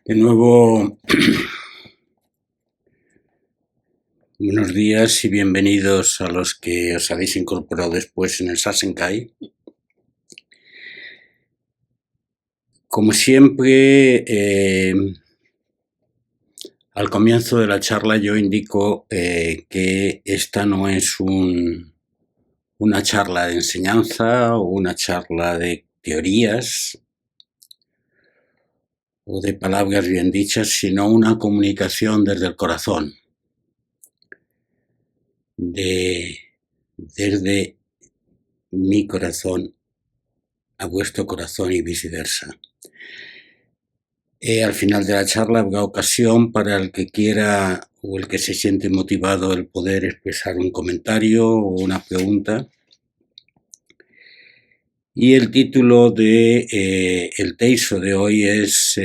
De nuevo, buenos días y bienvenidos a los que os habéis incorporado después en el Sasenkai. Como siempre, al comienzo de la charla yo indico que esta no es una charla de enseñanza o una charla de teorías o de palabras bien dichas, sino una comunicación desde el corazón, desde mi corazón a vuestro corazón y viceversa. Al final de la charla habrá ocasión para el que quiera o el que se siente motivado el poder expresar un comentario o una pregunta. Y el título de el teiso de hoy es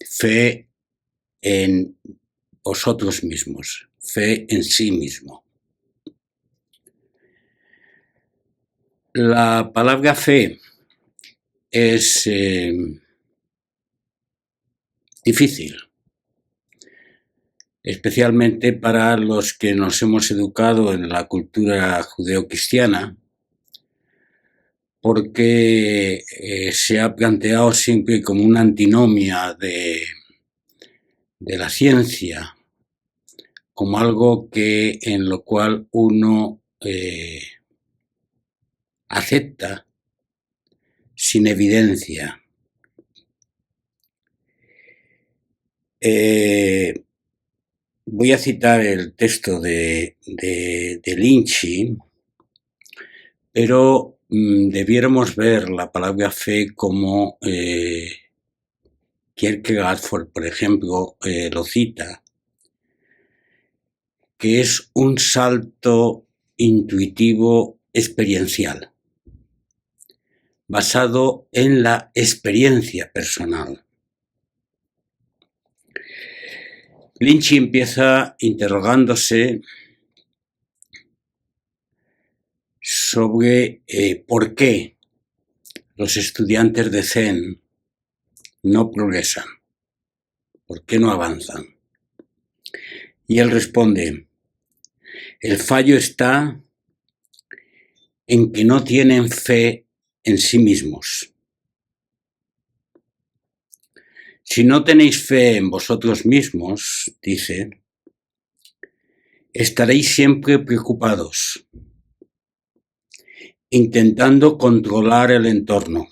Fe en vosotros mismos, fe en sí mismo. La palabra fe es difícil, especialmente para los que nos hemos educado en la cultura judeocristiana, porque se ha planteado siempre como una antinomia de la ciencia, como algo en lo cual uno acepta sin evidencia. Voy a citar el texto de Lynchy, pero debiéramos ver la palabra fe como Kierkegaard, por ejemplo, lo cita, que es un salto intuitivo experiencial, basado en la experiencia personal. Lynchy empieza interrogándose sobre por qué los estudiantes de Zen no progresan, por qué no avanzan. Y él responde, el fallo está en que no tienen fe en sí mismos. Si no tenéis fe en vosotros mismos, dice, estaréis siempre preocupados, intentando controlar el entorno,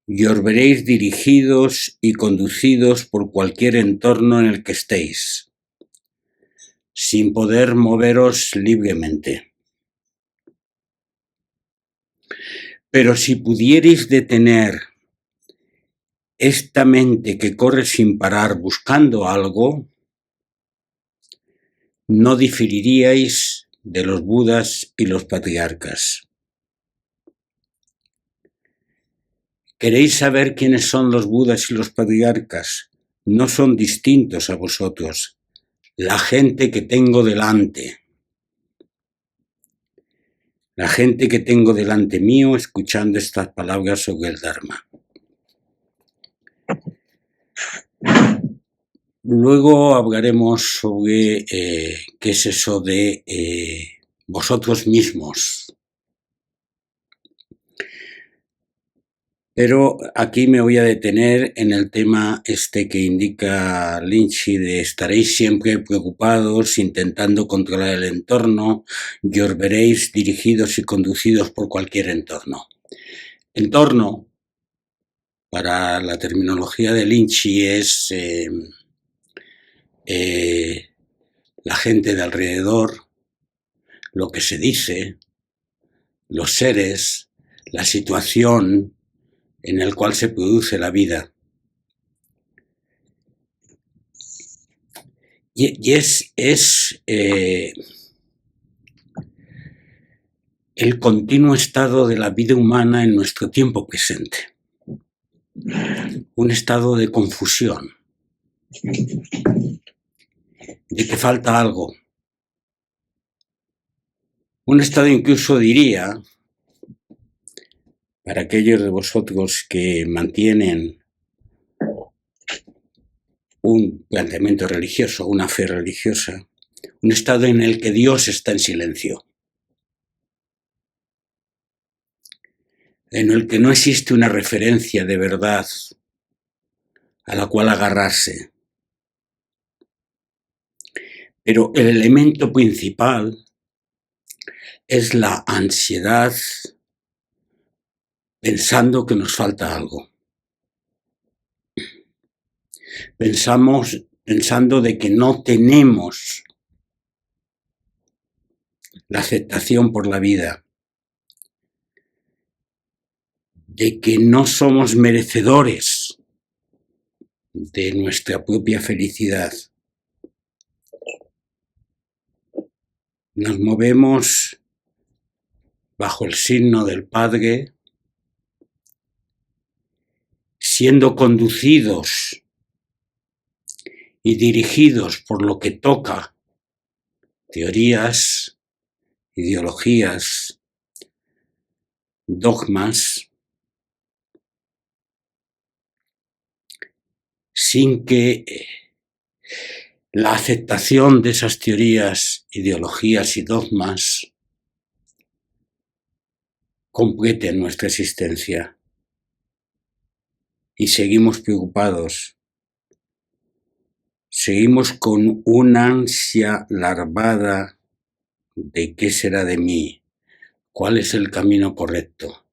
y os veréis dirigidos y conducidos por cualquier entorno en el que estéis, sin poder moveros libremente. Pero si pudierais detener esta mente que corre sin parar buscando algo, no diferiríais de los Budas y los patriarcas. ¿Queréis saber quiénes son los Budas y los patriarcas? No son distintos a vosotros, la gente que tengo delante. La gente que tengo delante mío escuchando estas palabras sobre el Dharma. Luego hablaremos sobre qué es eso de vosotros mismos. Pero aquí me voy a detener en el tema que indica Lynchy de estaréis siempre preocupados, intentando controlar el entorno y os veréis dirigidos y conducidos por cualquier entorno. Entorno, para la terminología de Lynchy, es la gente de alrededor, lo que se dice, los seres, la situación en el cual se produce la vida. Y es el continuo estado de la vida humana en nuestro tiempo presente. Un estado de confusión, de que falta algo. Un estado, incluso diría, para aquellos de vosotros que mantienen un planteamiento religioso, una fe religiosa, un estado en el que Dios está en silencio, en el que no existe una referencia de verdad a la cual agarrarse. Pero el elemento principal es la ansiedad pensando que nos falta algo. Pensando de que no tenemos la aceptación por la vida, de que no somos merecedores de nuestra propia felicidad. Nos movemos bajo el signo del Padre, siendo conducidos y dirigidos por lo que toca, teorías, ideologías, dogmas, sin que la aceptación de esas teorías, ideologías y dogmas complete nuestra existencia. Y seguimos preocupados. Seguimos con una ansia larvada de qué será de mí, cuál es el camino correcto,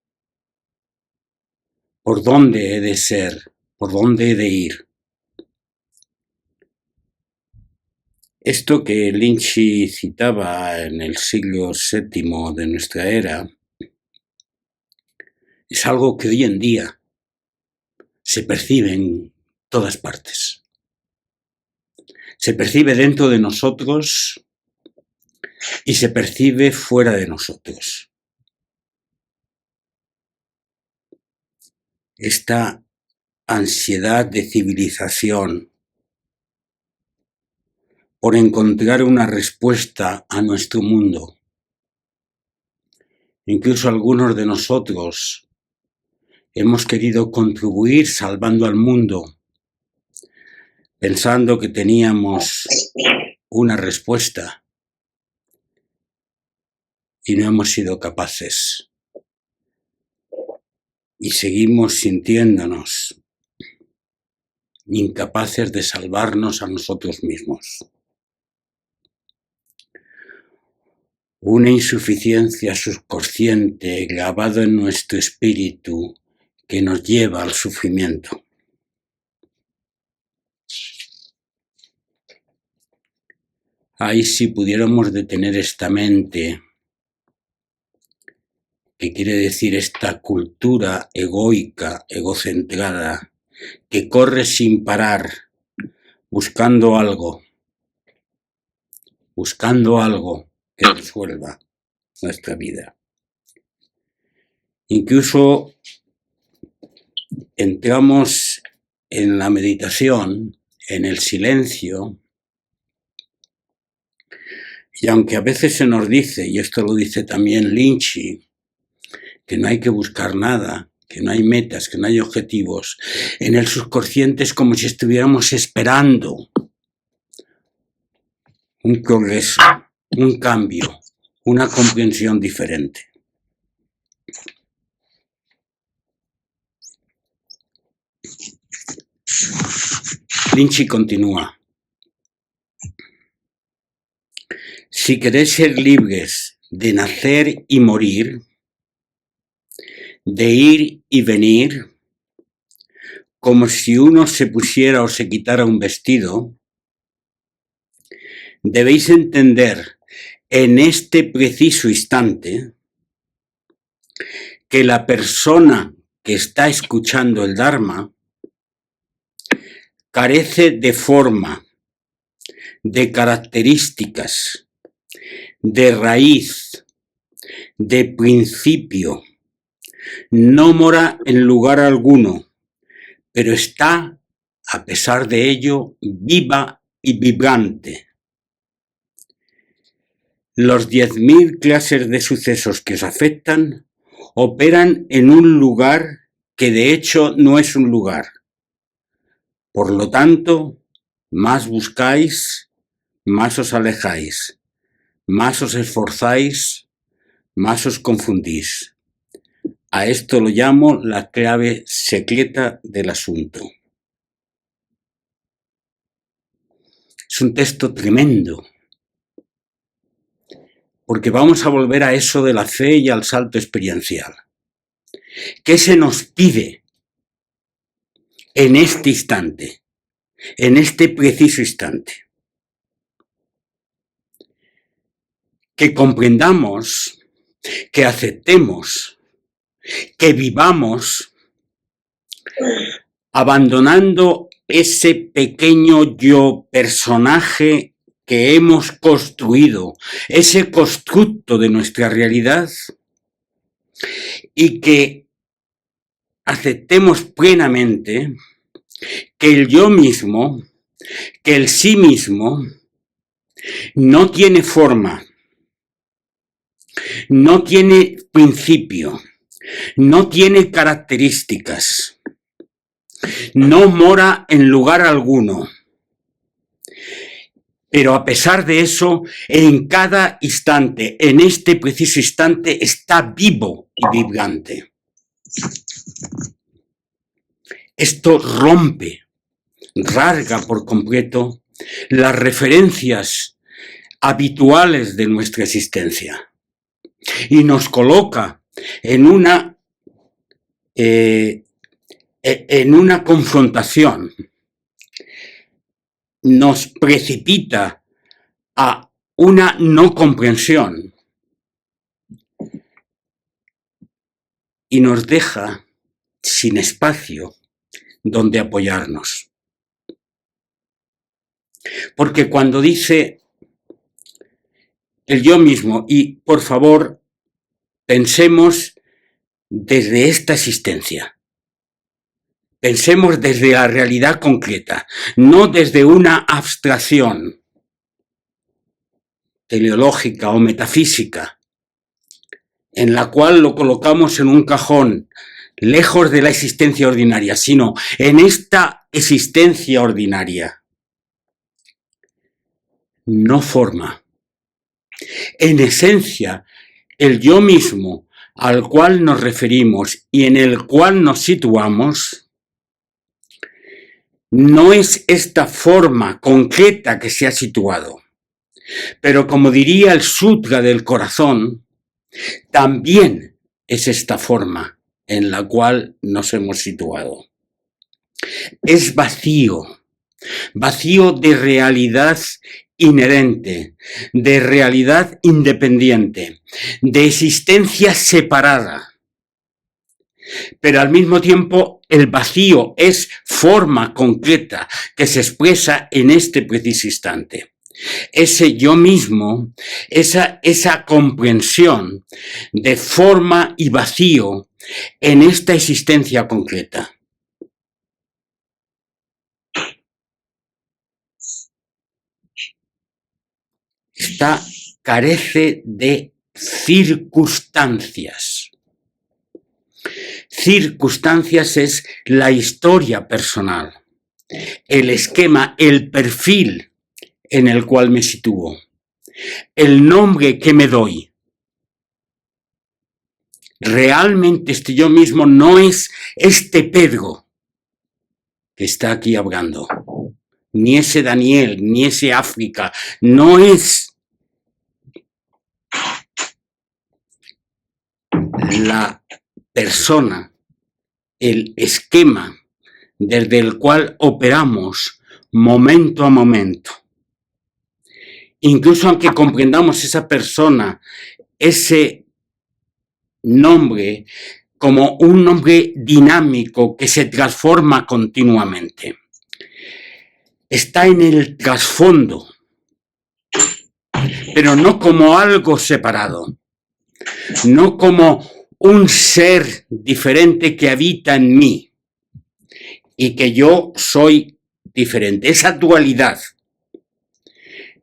por dónde he de ser, por dónde he de ir. Esto que Lynchy citaba en el siglo VII de nuestra era es algo que hoy en día se percibe en todas partes. Se percibe dentro de nosotros y se percibe fuera de nosotros. Esta ansiedad de civilización por encontrar una respuesta a nuestro mundo. Incluso algunos de nosotros hemos querido contribuir salvando al mundo, pensando que teníamos una respuesta y no hemos sido capaces. Y seguimos sintiéndonos incapaces de salvarnos a nosotros mismos. Una insuficiencia subconsciente grabada en nuestro espíritu que nos lleva al sufrimiento. Ahí si pudiéramos detener esta mente, que quiere decir esta cultura egoica, egocentrada, que corre sin parar, buscando algo que resuelva nuestra vida. Incluso entramos en la meditación, en el silencio, Y aunque a veces se nos dice, y esto lo dice también Lynchy, que no hay que buscar nada, que no hay metas, que no hay objetivos, en el subconsciente es como si estuviéramos esperando un progreso, un cambio, una comprensión diferente. Lynchy continúa. Si queréis ser libres de nacer y morir, de ir y venir, como si uno se pusiera o se quitara un vestido, debéis entender en este preciso instante que la persona que está escuchando el Dharma carece de forma, de características, de raíz, de principio, no mora en lugar alguno, pero está, a pesar de ello, viva y vibrante. Los 10.000 clases de sucesos que os afectan operan en un lugar que de hecho no es un lugar. Por lo tanto, más buscáis, más os alejáis, más os esforzáis, más os confundís. A esto lo llamo la clave secreta del asunto. Es un texto tremendo, porque vamos a volver a eso de la fe y al salto experiencial. ¿Qué se nos pide en este instante, en este preciso instante? Que comprendamos, que aceptemos, que vivamos abandonando ese pequeño yo personaje que hemos construido, ese constructo de nuestra realidad, y que aceptemos plenamente que el yo mismo, que el sí mismo, no tiene forma, no tiene principio, no tiene características, no mora en lugar alguno. Pero a pesar de eso, en cada instante, en este preciso instante, está vivo y vibrante. Esto rompe, rasga por completo las referencias habituales de nuestra existencia y nos coloca en una confrontación, nos precipita a una no comprensión y nos deja sin espacio donde apoyarnos. Porque cuando dice el yo mismo, y por favor, pensemos desde esta existencia, pensemos desde la realidad concreta, no desde una abstracción teleológica o metafísica, en la cual lo colocamos en un cajón, lejos de la existencia ordinaria, sino en esta existencia ordinaria. No forma. En esencia, el yo mismo al cual nos referimos y en el cual nos situamos, no es esta forma concreta que se ha situado. Pero como diría el Sutra del Corazón, también es esta forma en la cual nos hemos situado. Es vacío, vacío de realidad inherente, de realidad independiente, de existencia separada. Pero al mismo tiempo el vacío es forma concreta que se expresa en este preciso instante. Ese yo mismo, esa comprensión de forma y vacío en esta existencia concreta. carece de circunstancias. Circunstancias es la historia personal, el esquema, el perfil en el cual me sitúo, el nombre que me doy. Realmente yo mismo no es este Pedro que está aquí hablando, ni ese Daniel, ni ese África, no es la persona, el esquema desde el cual operamos momento a momento. Incluso aunque comprendamos esa persona, ese nombre como un nombre dinámico que se transforma continuamente. Está en el trasfondo, pero no como algo separado, no como un ser diferente que habita en mí y que yo soy diferente. Esa dualidad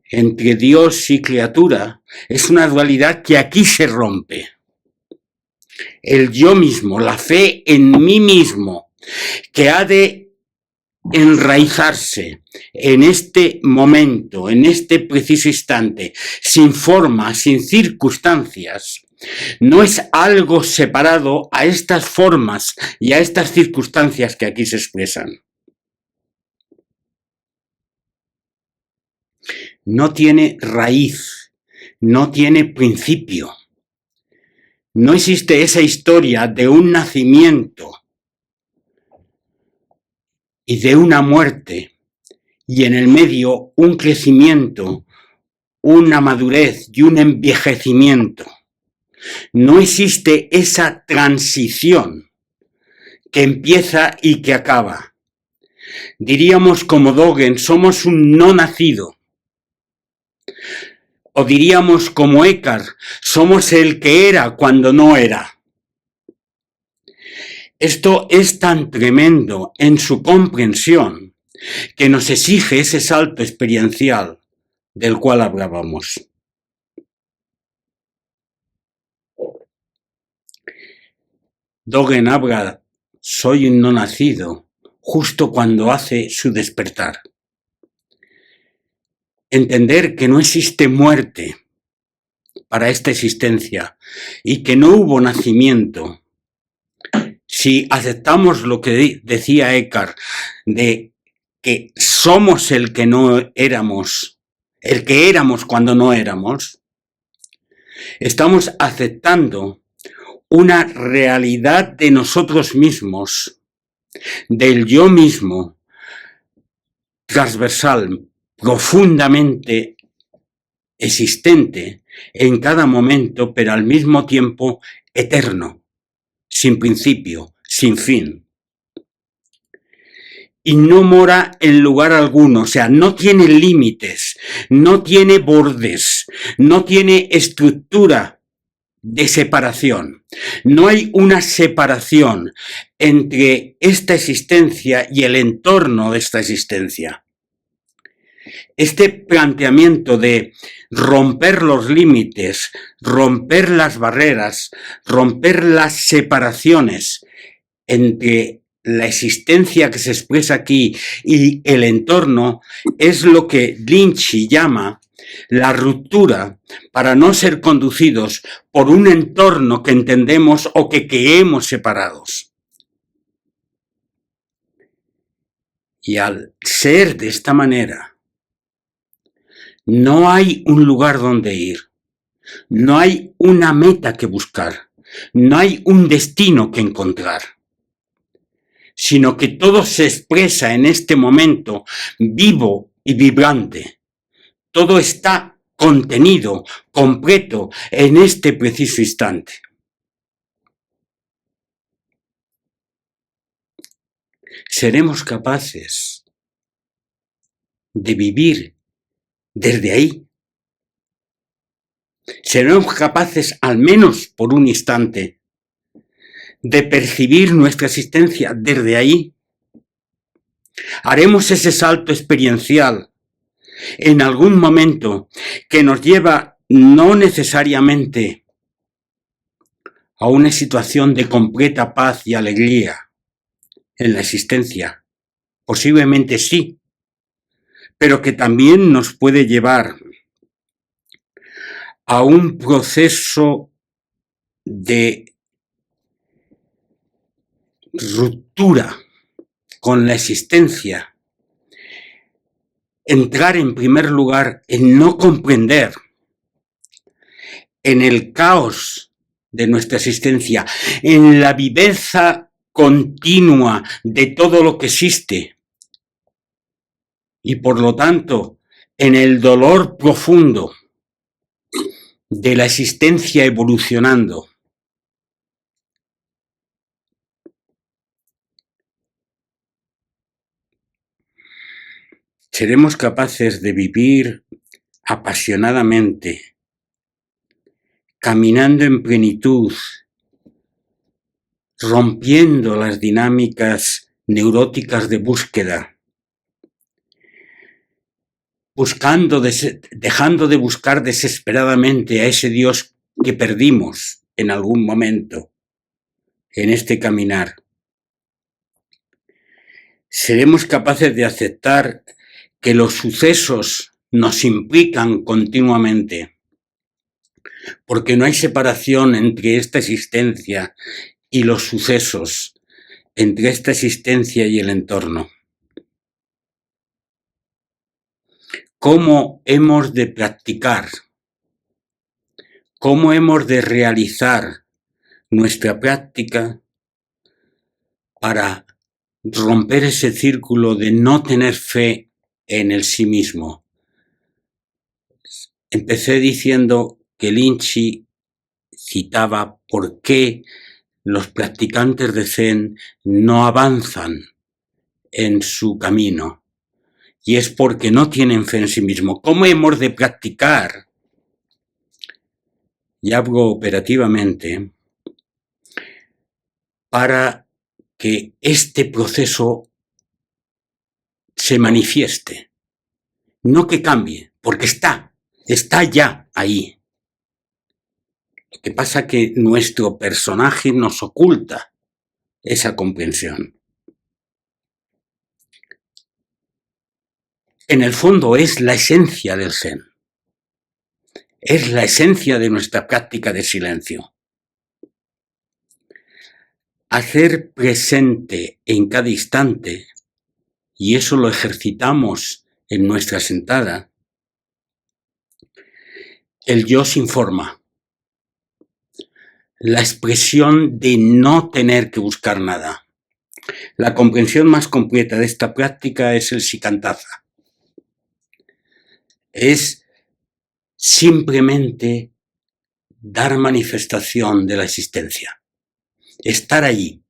entre Dios y criatura es una dualidad que aquí se rompe. El yo mismo, la fe en mí mismo, que ha de enraizarse en este momento, en este preciso instante, sin forma, sin circunstancias, no es algo separado a estas formas y a estas circunstancias que aquí se expresan. No tiene raíz, no tiene principio. No existe esa historia de un nacimiento y de una muerte, y en el medio un crecimiento, una madurez y un envejecimiento. No existe esa transición que empieza y que acaba. Diríamos como Dogen, somos un no nacido. O diríamos como Eckhart, somos el que era cuando no era. Esto es tan tremendo en su comprensión que nos exige ese salto experiencial del cual hablábamos. Dogen habla, soy un no nacido, justo cuando hace su despertar. Entender que no existe muerte para esta existencia y que no hubo nacimiento. Si aceptamos lo que decía Eckhart, de que somos el que no éramos, el que éramos cuando no éramos, estamos aceptando una realidad de nosotros mismos, del yo mismo, transversal, profundamente existente en cada momento, pero al mismo tiempo eterno, sin principio, sin fin. Y no mora en lugar alguno, o sea, no tiene límites, no tiene bordes, no tiene estructura de separación. No hay una separación entre esta existencia y el entorno de esta existencia. Este planteamiento de romper los límites, romper las barreras, romper las separaciones entre la existencia que se expresa aquí y el entorno es lo que Lynch llama la ruptura para no ser conducidos por un entorno que entendemos o que creemos separados. Y al ser de esta manera, no hay un lugar donde ir, no hay una meta que buscar, no hay un destino que encontrar, sino que todo se expresa en este momento vivo y vibrante. Todo está contenido, completo, en este preciso instante. Seremos capaces de vivir desde ahí. Seremos capaces, al menos por un instante, de percibir nuestra existencia desde ahí. Haremos ese salto experiencial en algún momento que nos lleva no necesariamente a una situación de completa paz y alegría en la existencia, posiblemente sí, pero que también nos puede llevar a un proceso de ruptura con la existencia, entrar en primer lugar en no comprender, en el caos de nuestra existencia, en la viveza continua de todo lo que existe y por lo tanto en el dolor profundo de la existencia evolucionando. Seremos capaces de vivir apasionadamente, caminando en plenitud, rompiendo las dinámicas neuróticas de búsqueda, dejando de buscar desesperadamente a ese Dios que perdimos en algún momento en este caminar. Seremos capaces de aceptar que los sucesos nos implican continuamente, porque no hay separación entre esta existencia y los sucesos, entre esta existencia y el entorno. ¿Cómo hemos de practicar? ¿Cómo hemos de realizar nuestra práctica para romper ese círculo de no tener fe en el sí mismo? Empecé diciendo que Linchi citaba por qué los practicantes de Zen no avanzan en su camino, y es porque no tienen fe en sí mismo. ¿Cómo hemos de practicar? Y hablo operativamente para que este proceso se manifieste, no que cambie, porque está ya ahí. Lo que pasa es que nuestro personaje nos oculta esa comprensión. En el fondo es la esencia del Zen. Es la esencia de nuestra práctica de silencio. Hacer presente en cada instante, y eso lo ejercitamos en nuestra sentada, el yo sin forma. La expresión de no tener que buscar nada. La comprensión más completa de esta práctica es el shikantaza. Es simplemente dar manifestación de la existencia. Estar allí,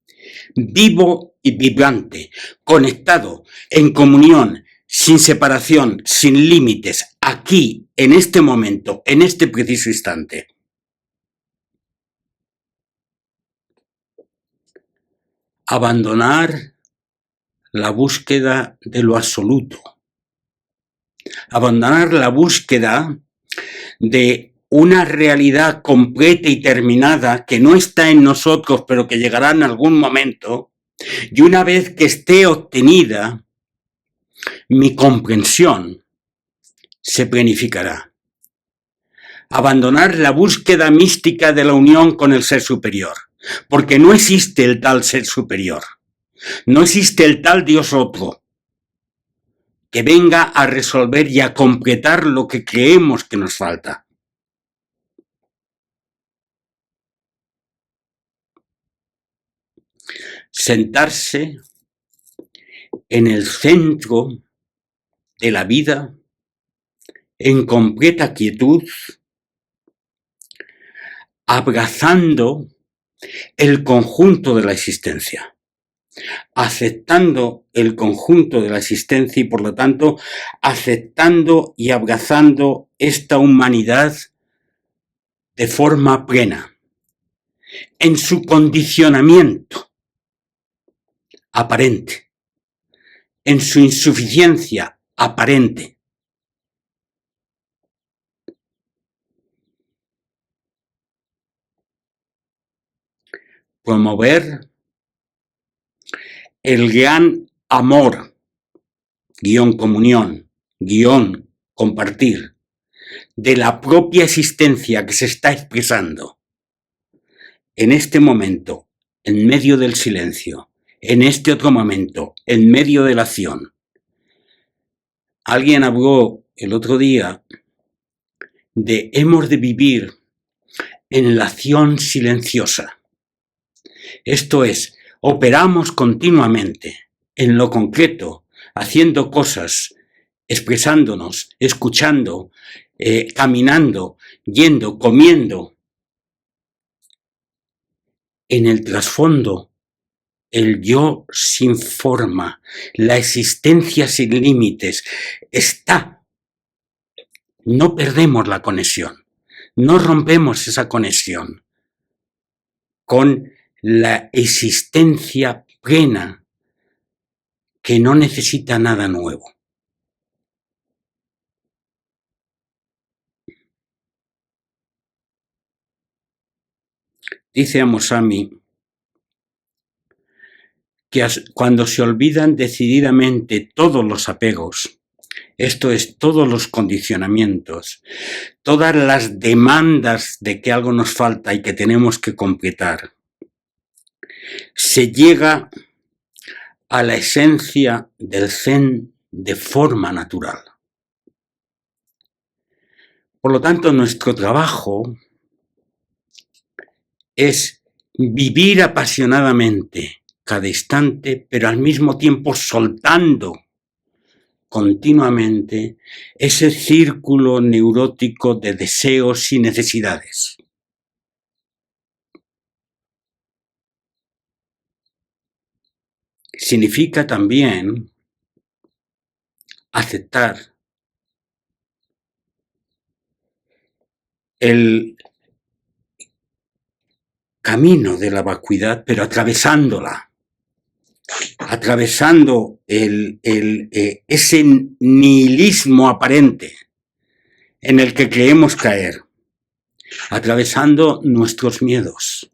vivo y vibrante, conectado, en comunión, sin separación, sin límites, aquí, en este momento, en este preciso instante. Abandonar la búsqueda de lo absoluto. Abandonar la búsqueda de una realidad completa y terminada que no está en nosotros, pero que llegará en algún momento, y una vez que esté obtenida, mi comprensión se planificará. Abandonar la búsqueda mística de la unión con el ser superior, porque no existe el tal ser superior, no existe el tal Dios otro, que venga a resolver y a completar lo que creemos que nos falta. Sentarse en el centro de la vida, en completa quietud, abrazando el conjunto de la existencia, aceptando el conjunto de la existencia y por lo tanto aceptando y abrazando esta humanidad de forma plena, en su condicionamiento aparente, en su insuficiencia aparente, promover el gran amor, guión comunión, guión compartir, de la propia existencia que se está expresando en este momento, en medio del silencio, en este otro momento, en medio de la acción. Alguien habló el otro día de hemos de vivir en la acción silenciosa. Esto es, operamos continuamente en lo concreto, haciendo cosas, expresándonos, escuchando, caminando, yendo, comiendo. En el trasfondo, el yo sin forma, la existencia sin límites, está. No perdemos la conexión, no rompemos esa conexión con la existencia plena que no necesita nada nuevo. Dice Amos Ami que cuando se olvidan decididamente todos los apegos, esto es, todos los condicionamientos, todas las demandas de que algo nos falta y que tenemos que completar, se llega a la esencia del Zen de forma natural. Por lo tanto, nuestro trabajo es vivir apasionadamente cada instante, pero al mismo tiempo soltando continuamente ese círculo neurótico de deseos y necesidades. Significa también aceptar el camino de la vacuidad, pero atravesándola, atravesando ese nihilismo aparente en el que creemos caer, atravesando nuestros miedos,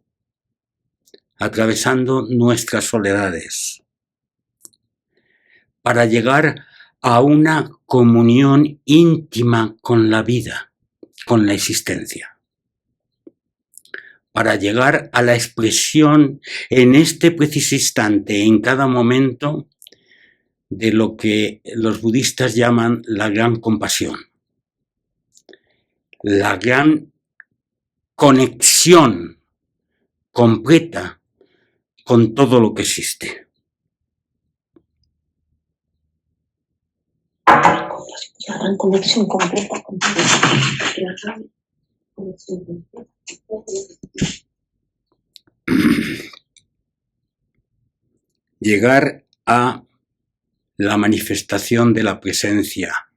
atravesando nuestras soledades, para llegar a una comunión íntima con la vida, con la existencia, para llegar a la expresión en este preciso instante, en cada momento, de lo que los budistas llaman la gran compasión, la gran conexión completa con todo lo que existe. La gran conexión completa con todo lo que existe. Llegar a la manifestación de la presencia.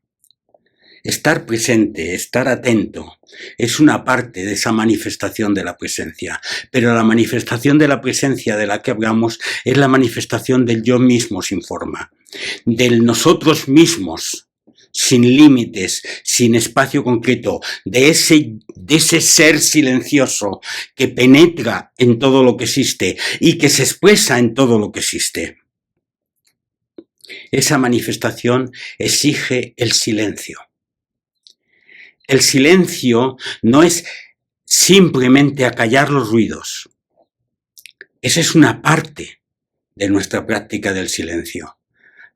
Estar presente, estar atento, es una parte de esa manifestación de la presencia. Pero la manifestación de la presencia de la que hablamos es la manifestación del yo mismo sin forma, del nosotros mismos, sin límites, sin espacio concreto, de ese ser silencioso que penetra en todo lo que existe y que se expresa en todo lo que existe. Esa manifestación exige el silencio. El silencio no es simplemente acallar los ruidos. Esa es una parte de nuestra práctica del silencio.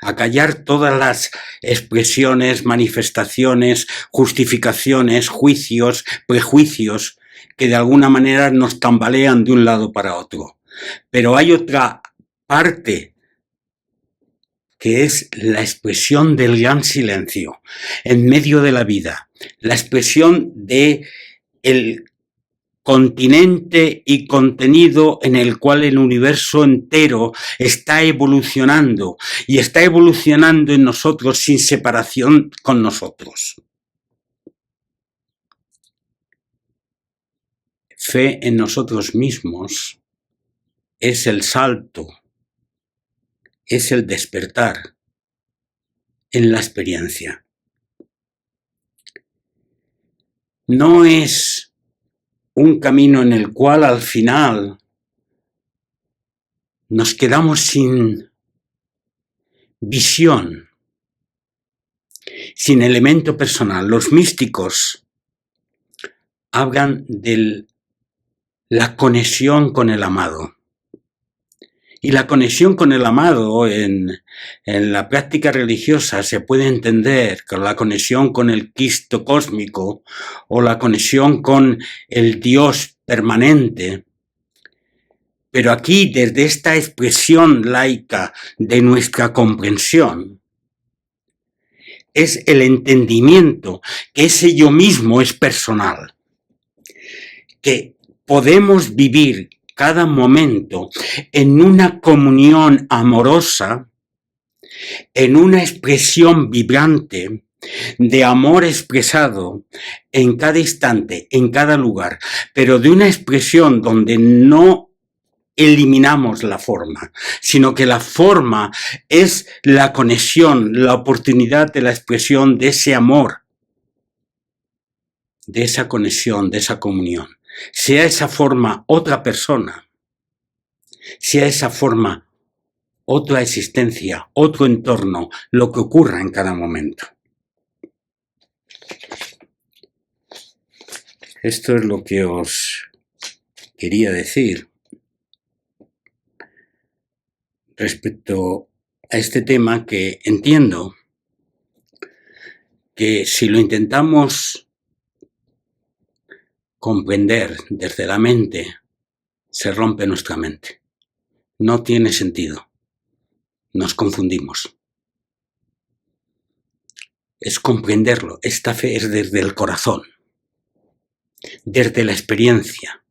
Acallar todas las expresiones, manifestaciones, justificaciones, juicios, prejuicios que de alguna manera nos tambalean de un lado para otro. Pero hay otra parte que es la expresión del gran silencio en medio de la vida, la expresión de el continente y contenido en el cual el universo entero está evolucionando y está evolucionando en nosotros sin separación con nosotros. Fe en nosotros mismos es el salto, es el despertar en la experiencia. No es un camino en el cual al final nos quedamos sin visión, sin elemento personal. Los místicos hablan de la conexión con el amado. Y la conexión con el amado en la práctica religiosa se puede entender con la conexión con el Cristo cósmico o la conexión con el Dios permanente. Pero aquí, desde esta expresión laica de nuestra comprensión, es el entendimiento que ese yo mismo es personal, que podemos vivir cada momento en una comunión amorosa, en una expresión vibrante de amor expresado en cada instante, en cada lugar, pero de una expresión donde no eliminamos la forma, sino que la forma es la conexión, la oportunidad de la expresión de ese amor, de esa conexión, de esa comunión. Sea esa forma otra persona, sea esa forma otra existencia, otro entorno, lo que ocurra en cada momento. Esto es lo que os quería decir respecto a este tema, que entiendo que si lo intentamos comprender desde la mente, se rompe nuestra mente. No tiene sentido. Nos confundimos. Es comprenderlo. Esta fe es desde el corazón, desde la experiencia.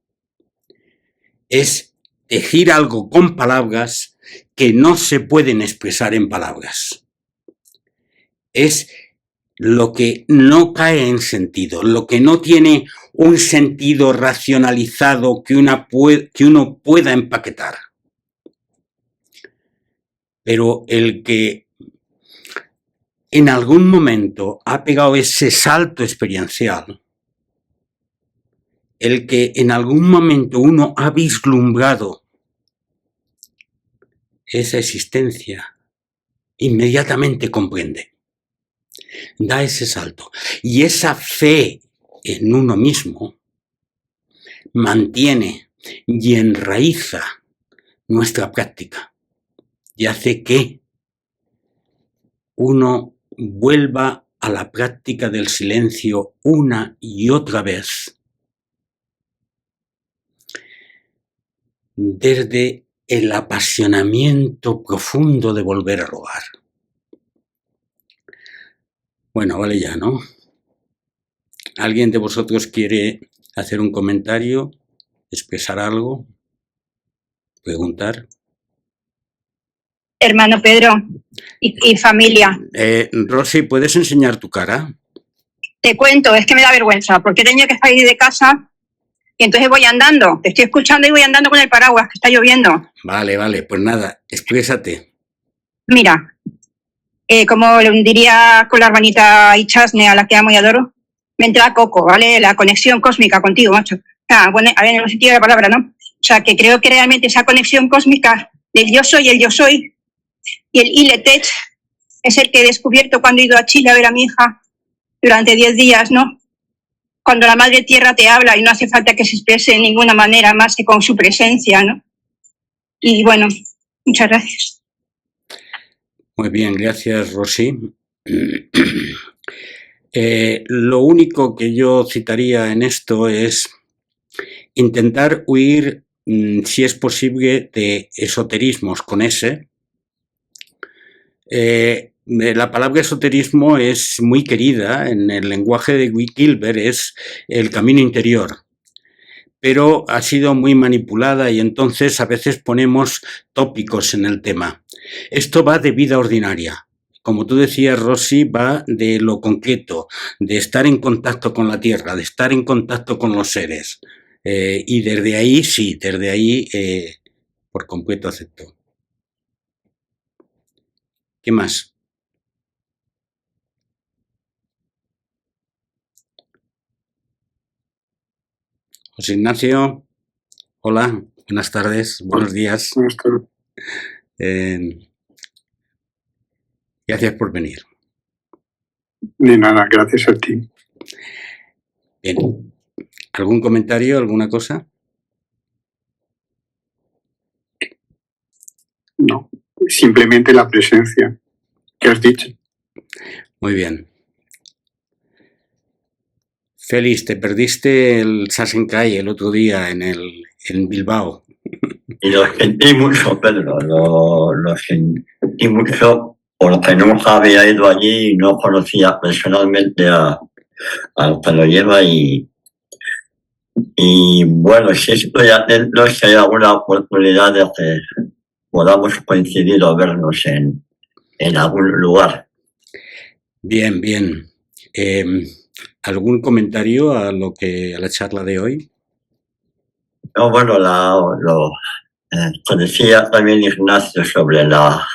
Es decir algo con palabras que no se pueden expresar en palabras. Es lo que no cae en sentido, lo que no tiene un sentido racionalizado que uno pueda empaquetar. Pero el que en algún momento ha pegado ese salto experiencial, el que en algún momento uno ha vislumbrado esa existencia, inmediatamente comprende, da ese salto. Y esa fe en uno mismo mantiene y enraiza nuestra práctica y hace que uno vuelva a la práctica del silencio una y otra vez desde el apasionamiento profundo de volver al hogar. Bueno, vale ya, ¿no? ¿Alguien de vosotros quiere hacer un comentario, expresar algo, preguntar? Hermano Pedro y familia. Rosy, ¿puedes enseñar tu cara? Te cuento, es que me da vergüenza, porque he tenido que salir de casa y entonces voy andando. Te estoy escuchando y voy andando con el paraguas, que está lloviendo. Vale, pues nada, exprésate. Mira, como diría con la hermanita Ichasne, a la que amo y adoro, me entra coco, ¿vale? La conexión cósmica contigo, macho. Bueno, a ver, en el sentido de la palabra, ¿no? O sea, que creo que realmente esa conexión cósmica del yo soy, el yo soy, y el Iletet es el que he descubierto cuando he ido a Chile a ver a mi hija durante 10 días, ¿no? Cuando la Madre Tierra te habla y no hace falta que se exprese de ninguna manera más que con su presencia, ¿no? Y bueno, muchas gracias. Muy bien, gracias, Rosy. Lo único que yo citaría en esto es intentar huir, si es posible, de esoterismos con S. La palabra esoterismo es muy querida en el lenguaje de Gilbert, es el camino interior, pero ha sido muy manipulada y entonces a veces ponemos tópicos en el tema. Esto va de vida ordinaria. Como tú decías, Rosy, va de lo concreto, de estar en contacto con la tierra, de estar en contacto con los seres. Y desde ahí, sí, desde ahí por completo acepto. ¿Qué más? José Ignacio, hola, buenas tardes, buenos días. Gracias por venir. De nada, gracias a ti. Bien. ¿Algún comentario, alguna cosa? No, simplemente la presencia que has dicho. Muy bien. Félix, te perdiste el Sasenkai el otro día en Bilbao. Y lo sentí mucho, Pedro, lo sentí mucho porque nunca había ido allí y no conocía personalmente al que lo lleva y bueno, si estoy atento, si hay alguna oportunidad de que podamos coincidir o vernos en algún lugar. Bien, bien. ¿Algún comentario a la charla de hoy? No, bueno, decía también Ignacio sobre la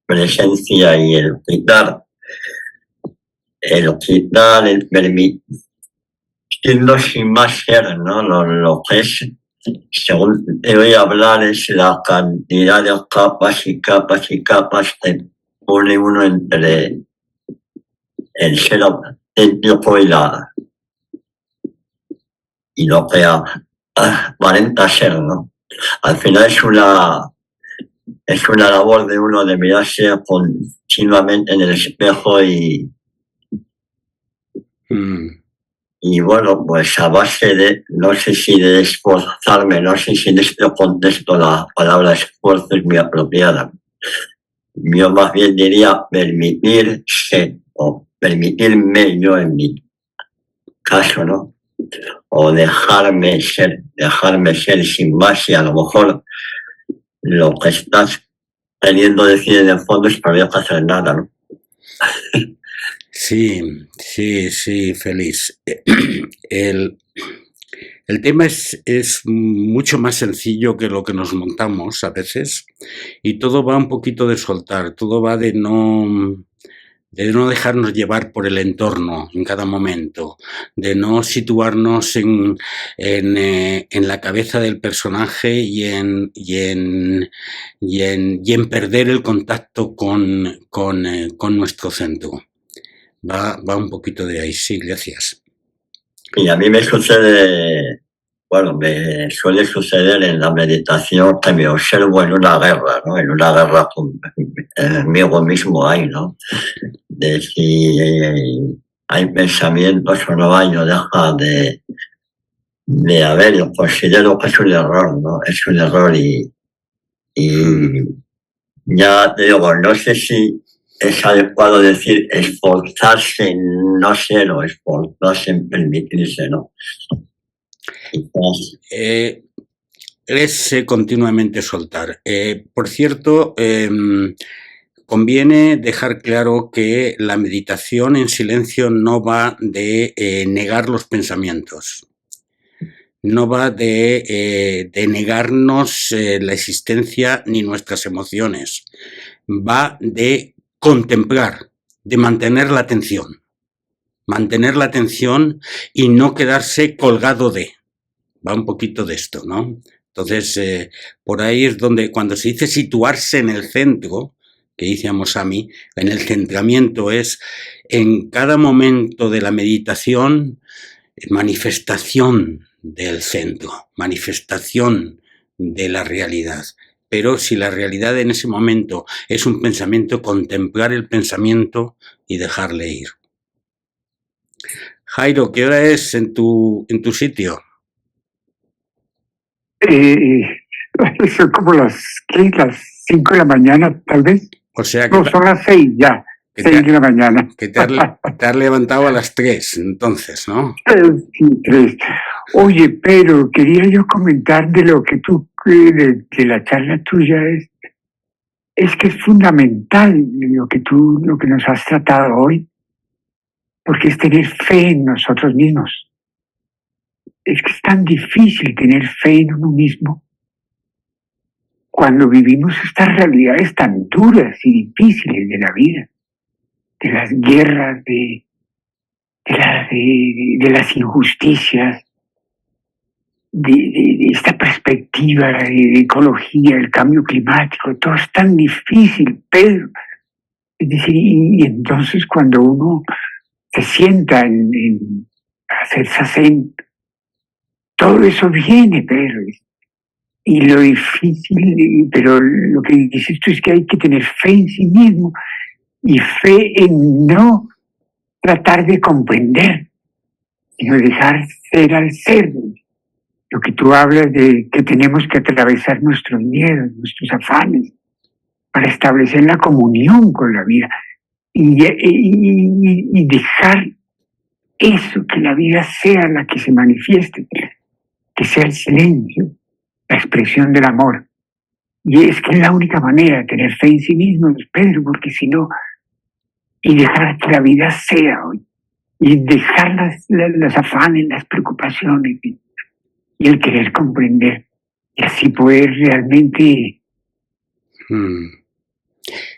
presencia y el quitar, el permitirlo sin más ser, ¿no? Lo que es, según te voy a hablar, es la cantidad de capas y capas y capas que pone uno entre el ser auténtico y lo que aparenta ser, ¿no? Al final es una labor de uno de mirarse continuamente en el espejo y bueno, pues a base de, no sé si de esforzarme, no sé si en este contexto la palabra esfuerzo es muy apropiada. Yo más bien diría permitirse o permitirme yo en mi caso, ¿no? O dejarme ser sin más y a lo mejor lo que estás queriendo decir en el fondo es que no hay que hacer nada, ¿no? Sí, Félix. El tema es mucho más sencillo que lo que nos montamos a veces y todo va un poquito de soltar, todo va de no dejarnos llevar por el entorno en cada momento, de no situarnos en la cabeza del personaje y en perder el contacto con nuestro centro. Va un poquito de ahí, sí, gracias. Y a mí me sucede en la meditación que me observo en una guerra, ¿no? En una guerra conmigo mismo ahí, ¿no? De si hay pensamientos o no hay, no deja de haber. Yo considero que es un error, ¿no? Es un error y ya te digo, no sé si es adecuado decir esforzarse en no ser o esforzarse en permitirse, ¿no? Es continuamente soltar. Por cierto, conviene dejar claro que la meditación en silencio no va de negar los pensamientos. No va de negarnos la existencia ni nuestras emociones. Va de contemplar, de mantener la atención. Mantener la atención y no quedarse colgado de. Va un poquito de esto, ¿no? Entonces, por ahí es donde, cuando se dice situarse en el centro, que dice Amosami, en el centramiento es en cada momento de la meditación, manifestación del centro, manifestación de la realidad. Pero si la realidad en ese momento es un pensamiento, contemplar el pensamiento y dejarle ir. Jairo, ¿qué hora es en tu sitio? Son como las 5 de la mañana, tal vez. O sea que no, son las 6 ya. 6 de la mañana. Que te has levantado a las 3, entonces, ¿no? Sí, 3. Oye, pero quería yo comentar de lo que tú, de la charla tuya, es que es fundamental lo que nos has tratado hoy, porque es tener fe en nosotros mismos. Es que es tan difícil tener fe en uno mismo cuando vivimos estas realidades tan duras y difíciles de la vida, de las guerras, de las injusticias, de esta perspectiva de ecología, el cambio climático, todo es tan difícil, Pedro. Es decir, y entonces cuando uno se sienta en hacer sazen, todo eso viene, Pedro. Y lo difícil, pero lo que dices tú es que hay que tener fe en sí mismo y fe en no tratar de comprender, sino dejar ser al ser. Lo que tú hablas de que tenemos que atravesar nuestros miedos, nuestros afanes, para establecer la comunión con la vida y dejar eso, que la vida sea la que se manifieste, que sea el silencio, la expresión del amor. Y es que es la única manera de tener fe en sí mismo, Pedro, porque si no, y dejar que la vida sea hoy, y dejar las afanes, las preocupaciones, y el querer comprender, y así poder realmente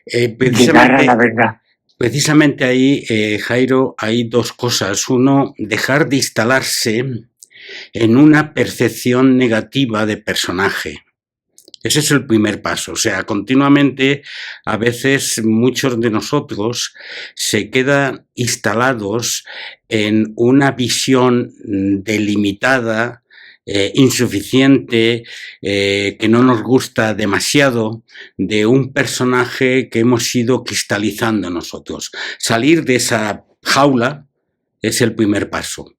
llegar a la verdad. Precisamente ahí, Jairo, hay dos cosas. Uno, dejar de instalarse en una percepción negativa de personaje. Ese es el primer paso. O sea, continuamente, a veces muchos de nosotros se quedan instalados en una visión delimitada, insuficiente, que no nos gusta demasiado, de un personaje que hemos ido cristalizando nosotros. Salir de esa jaula es el primer paso.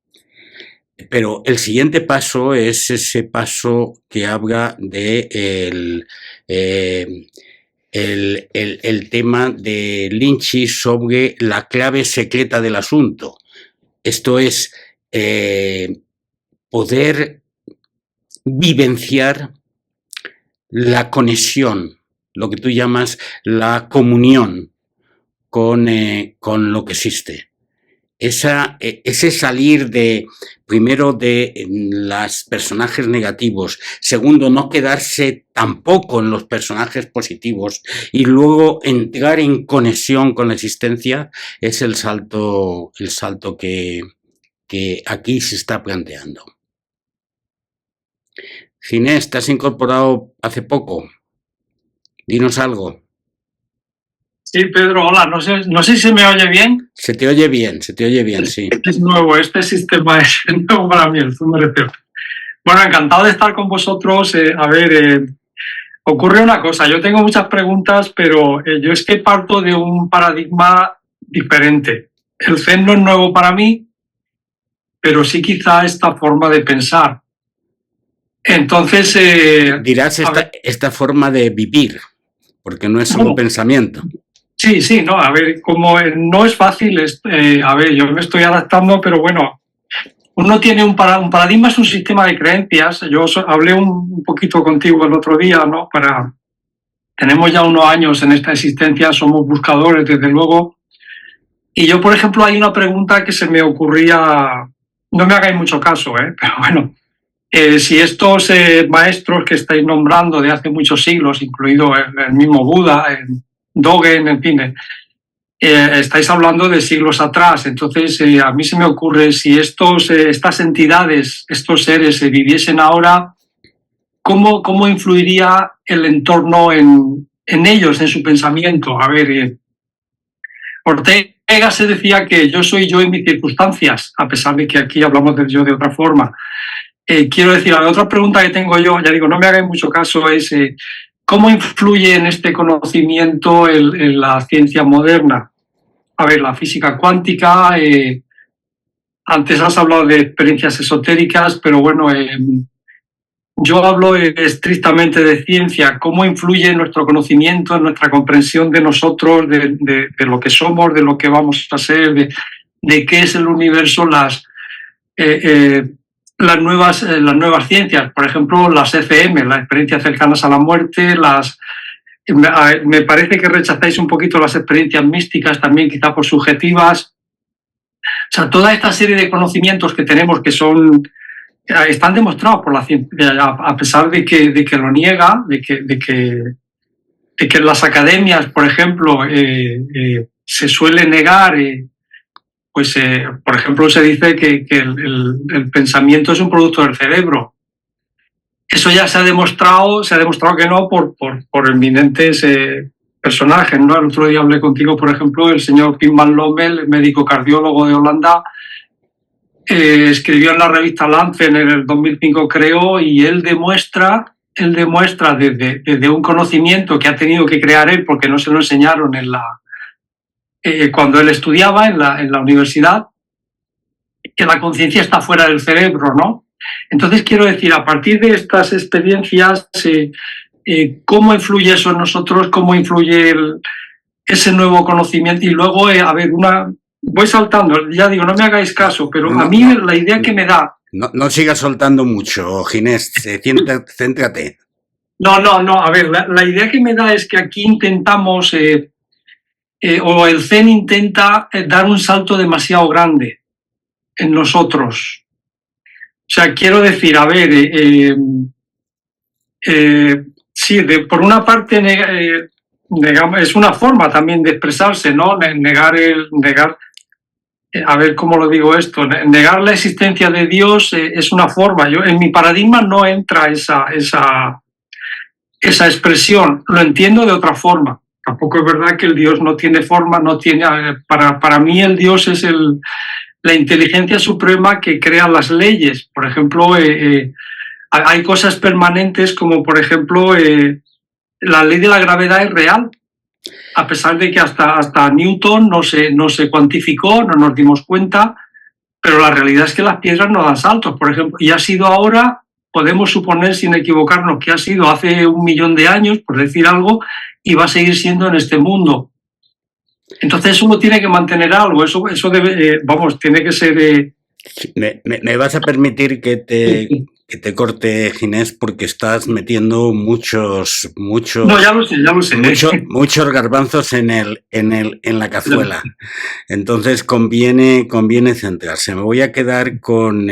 Pero el siguiente paso es ese paso que habla de el tema de Lynchy sobre la clave secreta del asunto. Esto es poder vivenciar la conexión, lo que tú llamas la comunión con lo que existe. Ese salir de, primero, de los personajes negativos, segundo, no quedarse tampoco en los personajes positivos y luego entrar en conexión con la existencia, es el salto que aquí se está planteando. Ginés, te has incorporado hace poco. Dinos algo. Sí, Pedro, hola. No sé si se me oye bien. Se te oye bien, sí. Es nuevo, este sistema es nuevo para mí, el Zoom RCP. Bueno, encantado de estar con vosotros. Ocurre una cosa, yo tengo muchas preguntas, pero yo es que parto de un paradigma diferente. El Zen no es nuevo para mí, pero sí quizá esta forma de pensar. Entonces... dirás esta forma de vivir, porque no es solo un pensamiento. Sí, no, a ver, como no es fácil, a ver, yo me estoy adaptando, pero bueno, uno tiene un paradigma, es un sistema de creencias. Yo hablé un poquito contigo el otro día, ¿no? Tenemos ya unos años en esta existencia, somos buscadores, desde luego, y yo, por ejemplo, hay una pregunta que se me ocurría, no me hagáis mucho caso, pero bueno, si estos maestros que estáis nombrando de hace muchos siglos, incluido el mismo Buda, Dogen, en fin, estáis hablando de siglos atrás. Entonces, a mí se me ocurre, si estas entidades, estos seres viviesen ahora, ¿cómo influiría el entorno en ellos, en su pensamiento? A ver, Ortega se decía que yo soy yo en mis circunstancias, a pesar de que aquí hablamos del yo de otra forma. Quiero decir, la otra pregunta que tengo yo, ya digo, no me hagáis mucho caso, es ¿cómo influye en este conocimiento en la ciencia moderna? A ver, la física cuántica, antes has hablado de experiencias esotéricas, pero bueno, yo hablo estrictamente de ciencia. ¿Cómo influye en nuestro conocimiento, en nuestra comprensión de nosotros, de lo que somos, de lo que vamos a ser, de qué es el universo, las nuevas ciencias, por ejemplo, las ECM, las experiencias cercanas a la muerte, me parece que rechazáis un poquito las experiencias místicas, también quizá por subjetivas. O sea, toda esta serie de conocimientos que tenemos que están demostrados por la ciencia, a pesar de que lo niega, de que en las academias, por ejemplo, se suele negar. Por ejemplo, se dice que el pensamiento es un producto del cerebro. Eso ya se ha demostrado que no por eminentes personajes, ¿no? El otro día hablé contigo, por ejemplo, el señor Pim van Lommel, el médico cardiólogo de Holanda, escribió en la revista Lancet en el 2005, creo, y él demuestra desde un conocimiento que ha tenido que crear él, porque no se lo enseñaron cuando él estudiaba en la universidad, que la conciencia está fuera del cerebro, ¿no? Entonces, quiero decir, a partir de estas experiencias, ¿cómo influye eso en nosotros? ¿Cómo influye ese nuevo conocimiento? Y luego, voy saltando, ya digo, no me hagáis caso, pero a mí la idea que me da... No sigas soltando mucho, Ginés, céntrate. No, a ver, la idea que me da es que aquí intentamos, o el Zen intenta dar un salto demasiado grande en nosotros. O sea, quiero decir, a ver, sí, por una parte es una forma también de expresarse, ¿no? Negar, a ver cómo lo digo esto, negar la existencia de Dios es una forma. En mi paradigma no entra esa expresión, lo entiendo de otra forma. Tampoco es verdad que el Dios no tiene forma, no tiene. Para mí el Dios es la inteligencia suprema que crea las leyes. Por ejemplo, hay cosas permanentes como, por ejemplo, la ley de la gravedad es real, a pesar de que hasta Newton no se cuantificó, no nos dimos cuenta, pero la realidad es que las piedras no dan saltos, por ejemplo, y ha sido ahora, podemos suponer sin equivocarnos, que ha sido hace 1 millón de años, por decir algo, y va a seguir siendo en este mundo. Entonces uno tiene que mantener algo, eso debe, tiene que ser... Me vas a permitir que te corte, Ginés, porque estás metiendo muchos No, ya lo sé. Muchos garbanzos en la cazuela. Entonces conviene centrarse. Me voy a quedar con...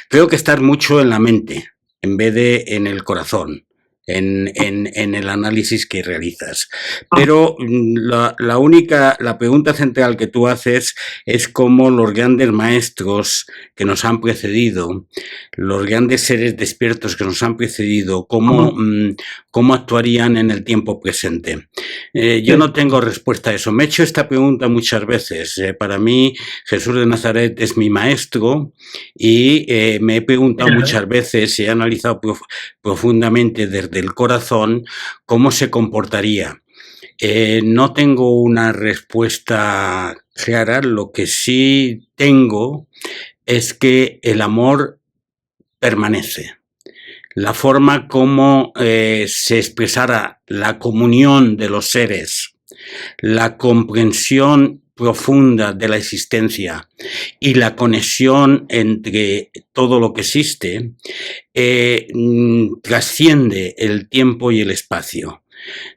creo que estar mucho en la mente en vez de en el corazón. En el análisis que realizas. Pero la pregunta central que tú haces es cómo los grandes maestros que nos han precedido, los grandes seres despiertos que nos han precedido, cómo actuarían en el tiempo presente. Yo no tengo respuesta a eso. Me he hecho esta pregunta muchas veces. Para mí, Jesús de Nazaret es mi maestro y me he preguntado muchas veces y he analizado profundamente desde el corazón cómo se comportaría. No tengo una respuesta clara. Lo que sí tengo es que el amor permanece. La forma como se expresara la comunión de los seres, la comprensión profunda de la existencia y la conexión entre todo lo que existe trasciende el tiempo y el espacio.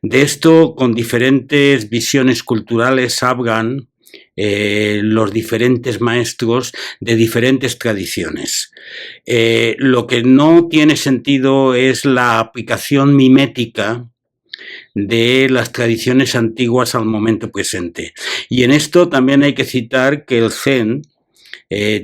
De esto, con diferentes visiones culturales, hablan los diferentes maestros de diferentes tradiciones. Lo que no tiene sentido es la aplicación mimética de las tradiciones antiguas al momento presente. Y en esto también hay que citar que el Zen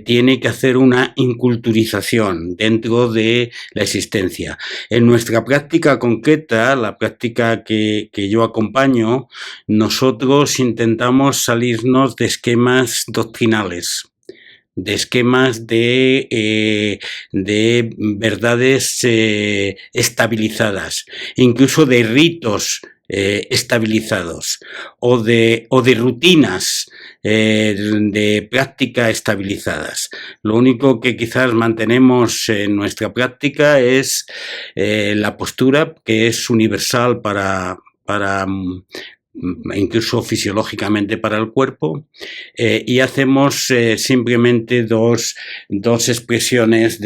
tiene que hacer una inculturización dentro de la existencia. En nuestra práctica concreta, la práctica que yo acompaño, nosotros intentamos salirnos de esquemas doctrinales, de esquemas de verdades estabilizadas, incluso de ritos estabilizados o de rutinas de práctica estabilizadas. Lo único que quizás mantenemos en nuestra práctica es la postura, que es universal para incluso fisiológicamente para el cuerpo, y hacemos simplemente dos expresiones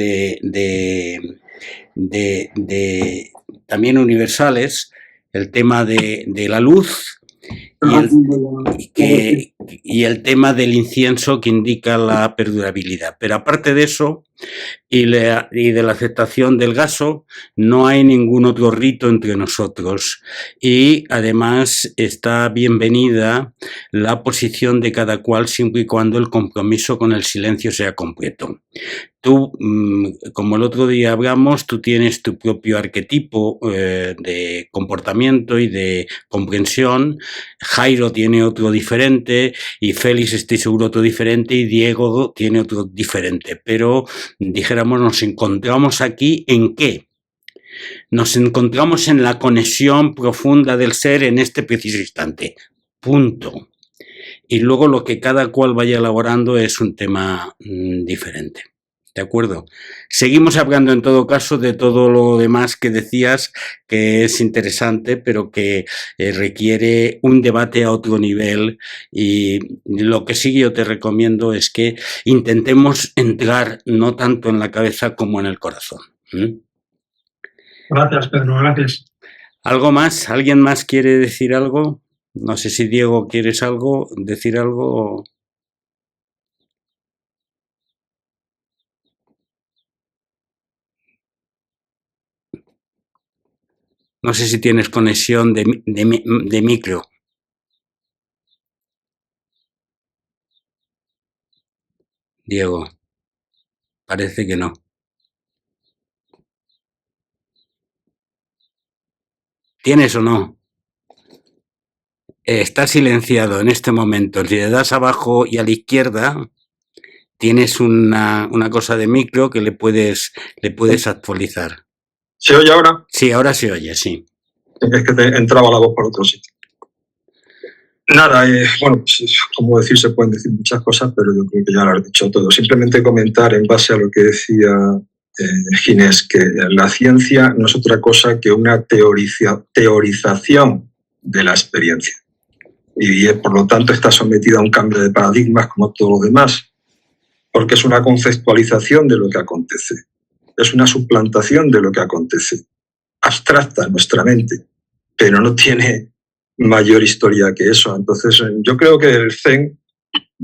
también universales, el tema de la luz y el tema del incienso que indica la perdurabilidad. Pero aparte de eso y de la aceptación del gaso, no hay ningún otro rito entre nosotros. Y además está bienvenida la posición de cada cual siempre y cuando el compromiso con el silencio sea completo. Tú, como el otro día hablamos, tú tienes tu propio arquetipo de comportamiento y de comprensión. Jairo tiene otro diferente y Félix, estoy seguro, otro diferente, y Diego tiene otro diferente. Pero, dijéramos, nos encontramos aquí ¿en qué? Nos encontramos en la conexión profunda del ser en este preciso instante. Punto. Y luego lo que cada cual vaya elaborando es un tema diferente. ¿De acuerdo? Seguimos hablando en todo caso de todo lo demás que decías, que es interesante, pero que requiere un debate a otro nivel, y lo que sí yo te recomiendo es que intentemos entrar no tanto en la cabeza como en el corazón. Gracias, Pedro, gracias. ¿Algo más? ¿Alguien más quiere decir algo? No sé si Diego quieres decir algo. No sé si tienes conexión de micro. Diego, parece que no. ¿Tienes o no? Está silenciado en este momento. Si le das abajo y a la izquierda, tienes una cosa de micro que le puedes actualizar. ¿Se oye ahora? Sí, ahora se oye, sí. Es que te entraba la voz por otro sitio. Nada, bueno, pues, como decir, se pueden decir muchas cosas, pero yo creo que ya lo has dicho todo. Simplemente comentar en base a lo que decía Ginés, que la ciencia no es otra cosa que una teorización de la experiencia. Y por lo tanto está sometida a un cambio de paradigmas como todo lo demás, porque es una conceptualización de lo que acontece. Es una suplantación de lo que acontece, abstracta en nuestra mente, pero no tiene mayor historia que eso. Entonces, yo creo que el Zen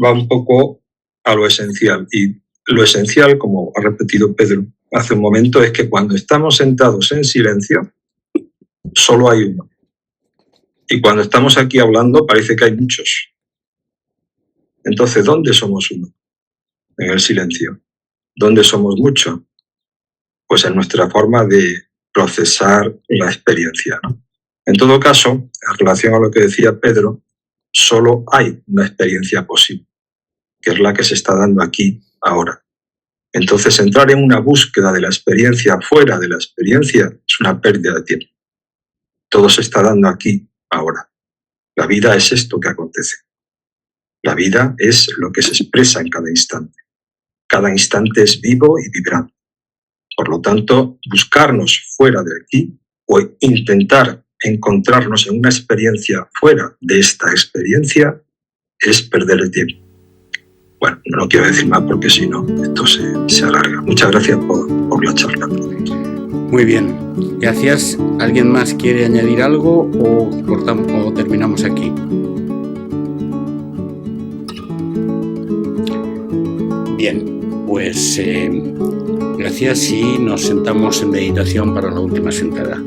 va un poco a lo esencial. Y lo esencial, como ha repetido Pedro hace un momento, es que cuando estamos sentados en silencio, solo hay uno. Y cuando estamos aquí hablando, parece que hay muchos. Entonces, ¿dónde somos uno? En el silencio. ¿Dónde somos muchos? Pues en nuestra forma de procesar la experiencia, ¿no? En todo caso, en relación a lo que decía Pedro, solo hay una experiencia posible, que es la que se está dando aquí, ahora. Entonces, entrar en una búsqueda de la experiencia fuera de la experiencia es una pérdida de tiempo. Todo se está dando aquí, ahora. La vida es esto que acontece. La vida es lo que se expresa en cada instante. Cada instante es vivo y vibrante. Por lo tanto, buscarnos fuera de aquí o intentar encontrarnos en una experiencia fuera de esta experiencia es perder el tiempo. Bueno, no quiero decir más porque si no, esto se alarga. Muchas gracias por la charla. Muy bien, gracias. ¿Alguien más quiere añadir algo o terminamos aquí? Bien, pues gracias y nos sentamos en meditación para la última sentada.